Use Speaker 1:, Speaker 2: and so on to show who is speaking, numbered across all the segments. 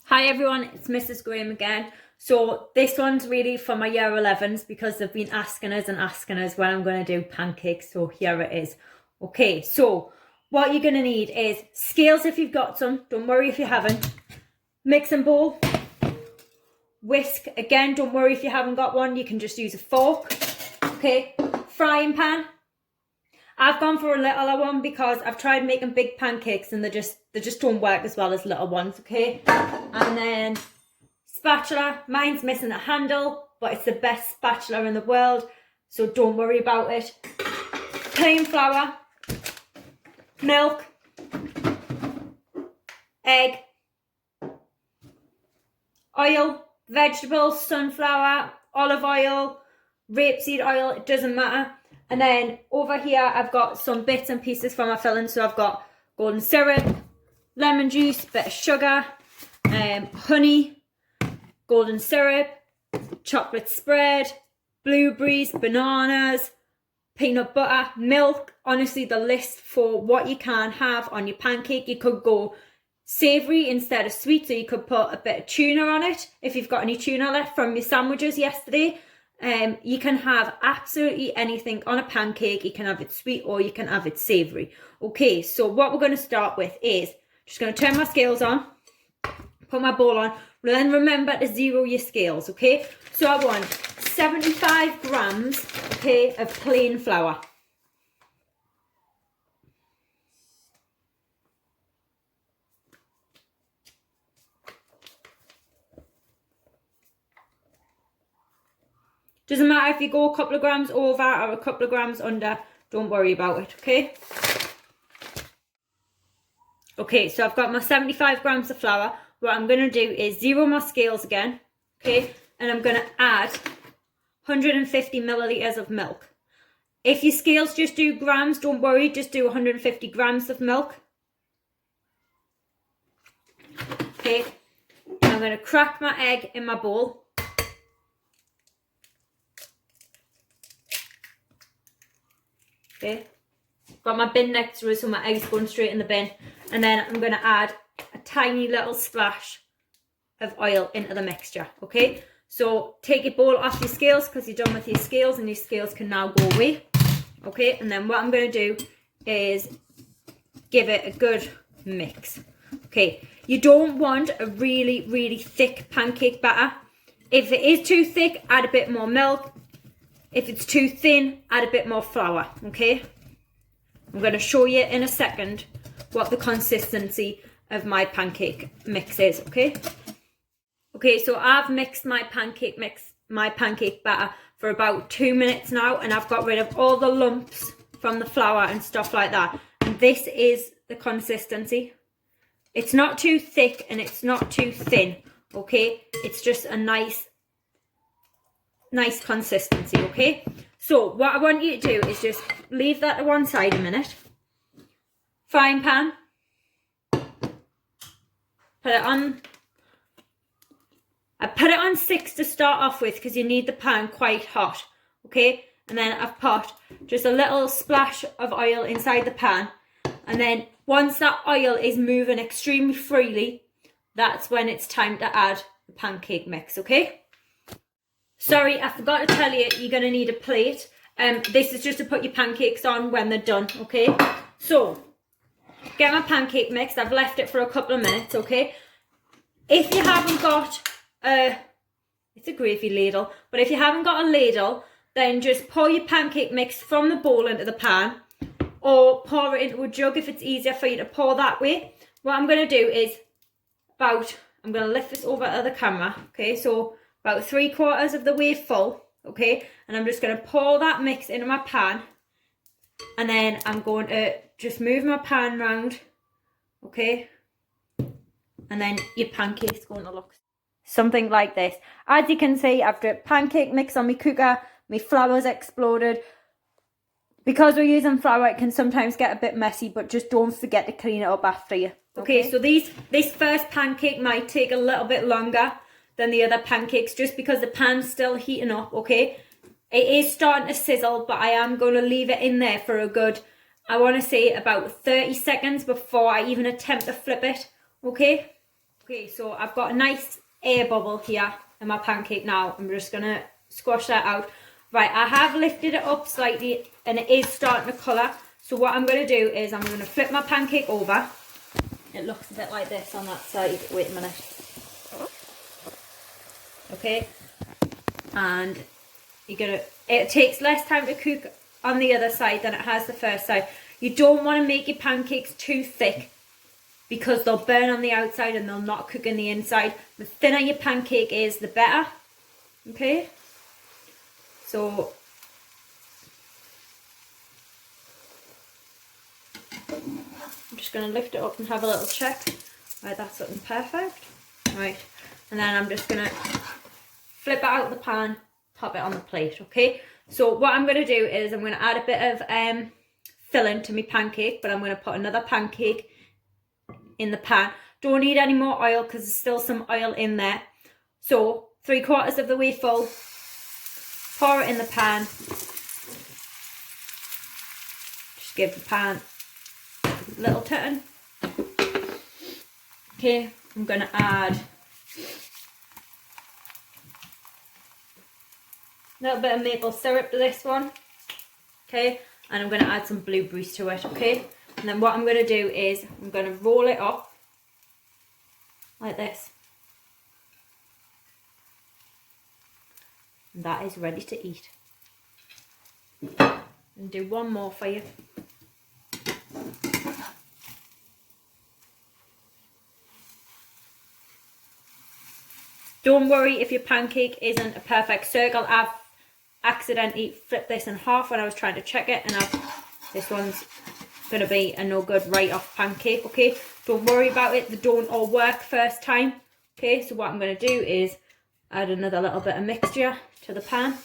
Speaker 1: Hi everyone, it's Mrs. Graham again. So this one's really for my year 11s because they've been asking us when I'm going to do pancakes. So here it is. Okay, so what you're going to need is scales if you've got some. Don't worry if you haven't. Mixing bowl. Whisk. Again, don't worry if you haven't got one. You can just use a fork. Okay, frying pan. I've gone for a littler one because I've tried making big pancakes and they just don't work as well as little ones, okay? And then spatula. Mine's missing a handle, but it's the best spatula in the world, so don't worry about it. Plain flour, milk, egg, oil, vegetables, sunflower, olive oil, rapeseed oil, it doesn't matter. And then over here, I've got some bits and pieces for my filling. So I've got golden syrup, lemon juice, bit of sugar, honey, golden syrup, chocolate spread, blueberries, bananas, peanut butter, milk. Honestly, the list for what you can have on your pancake. You could go savoury instead of sweet. So you could put a bit of tuna on it if you've got any tuna left from your sandwiches yesterday. You can have absolutely anything on a pancake. You can have it sweet or you can have it savoury. Okay, so what we're going to start with is just going to turn my scales on, put my bowl on, then remember to zero your scales, okay? So I want 75 grams, okay, of plain flour. Doesn't matter if you go a couple of grams over or a couple of grams under, don't worry about it, okay? Okay, so I've got my 75 grams of flour. What I'm going to do is zero my scales again, okay? And I'm going to add 150 milliliters of milk. If your scales just do grams, don't worry, just do 150 grams of milk. Okay, I'm going to crack my egg in my bowl. Okay, got my bin next to it, so my egg's going straight in the bin. And then I'm going to add a tiny little splash of oil into the mixture, okay? So take your bowl off your scales because you're done with your scales and your scales can now go away, okay? And then what I'm going to do is give it a good mix, okay? You don't want a really, really thick pancake batter. If it is too thick, add a bit more milk. If it's too thin, add a bit more flour, okay? I'm going to show you in a second what the consistency of my pancake mix is, okay? Okay, so I've mixed my pancake batter for about 2 minutes now, and I've got rid of all the lumps from the flour and stuff like that. And this is the consistency. It's not too thick and it's not too thin, okay? It's just a nice consistency, okay? So what I want you to do is just leave that to one side a minute. Frying pan. Put it on. I put it on 6 to start off with because you need the pan quite hot, okay? And then I've put just a little splash of oil inside the pan. And then once that oil is moving extremely freely, that's when it's time to add the pancake mix, okay? Sorry, I forgot to tell you, you're going to need a plate. This is just to put your pancakes on when they're done, okay? So, get my pancake mix. I've left it for a couple of minutes, okay? If you haven't got it's a gravy ladle, but if you haven't got a ladle, then just pour your pancake mix from the bowl into the pan, or pour it into a jug if it's easier for you to pour that way. What I'm going to do is I'm going to lift this over to the camera, okay? So, about 3/4 of the way full, okay? And I'm just going to pour that mix into my pan. And then I'm going to just move my pan round, okay? And then your pancake's going to look something like this. As you can see, I've got pancake mix on my cooker. My flour's exploded. Because we're using flour, it can sometimes get a bit messy, but just don't forget to clean it up after you. Okay, so this first pancake might take a little bit longer than the other pancakes just because the pan's still heating up, okay? It is starting to sizzle, but I am going to leave it in there for a good, I want to say about 30 seconds before I even attempt to flip it, okay? Okay, so I've got a nice air bubble here in my pancake now. I'm just going to squash that out. Right, I have lifted it up slightly and it is starting to colour. So what I'm going to do is I'm going to flip my pancake over. It looks a bit like this on that side. Wait a minute. Okay, and it takes less time to cook on the other side than it has the first side. You don't want to make your pancakes too thick because they'll burn on the outside and they'll not cook in the inside. The thinner your pancake is, the better. Okay, so I'm just going to lift it up and have a little check. Right, that's looking perfect. Right, and then I'm just going to flip it out of the pan, pop it on the plate. Okay, so what I'm going to do is I'm going to add a bit of filling to my pancake, but I'm going to put another pancake in the pan. Don't need any more oil because there's still some oil in there. So 3/4 of the way full, pour it in the pan. Just give the pan a little turn. Okay, I'm going to add a little bit of maple syrup to this one. Okay, and I'm going to add some blueberries to it. Okay, and then what I'm going to do is I'm going to roll it up like this. And that is ready to eat. And do one more for you. Don't worry if your pancake isn't a perfect circle. I've accidentally flipped this in half when I was trying to check it, and this one's going to be a no good right off pancake. Okay, don't worry about it. They don't all work first time. Okay, so what I'm going to do is add another little bit of mixture to the pan.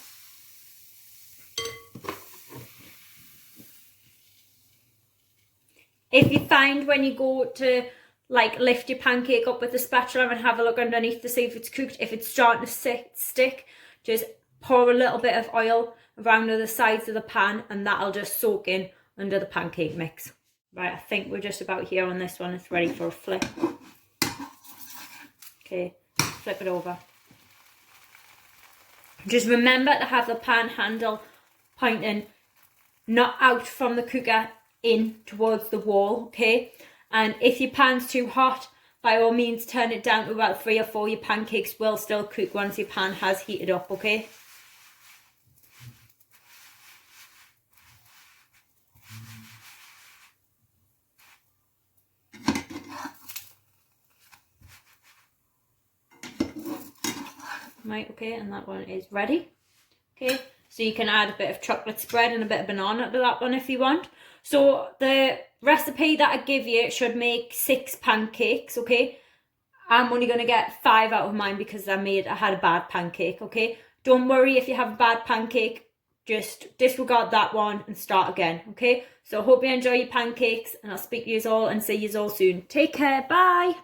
Speaker 1: If you find when you go to like lift your pancake up with the spatula and have a look underneath to see if it's cooked, if it's starting to stick, just pour a little bit of oil around the sides of the pan and that'll just soak in under the pancake mix. Right, I think we're just about here on this one. It's ready for a flip. Okay, flip it over. Just remember to have the pan handle pointing not out from the cooker, in towards the wall. Okay, and if your pan's too hot, by all means turn it down to about 3 or 4. Your pancakes will still cook once your pan has heated up. Okay, right, okay, and that one is ready. Okay, so you can add a bit of chocolate spread and a bit of banana to that one if you want. So the recipe that I give you should make 6 pancakes. Okay, I'm only going to get 5 out of mine because I had a bad pancake. Okay, don't worry if you have a bad pancake, just disregard that one and start again. Okay, so I hope you enjoy your pancakes and I'll speak to you all and see you all soon. Take care, bye.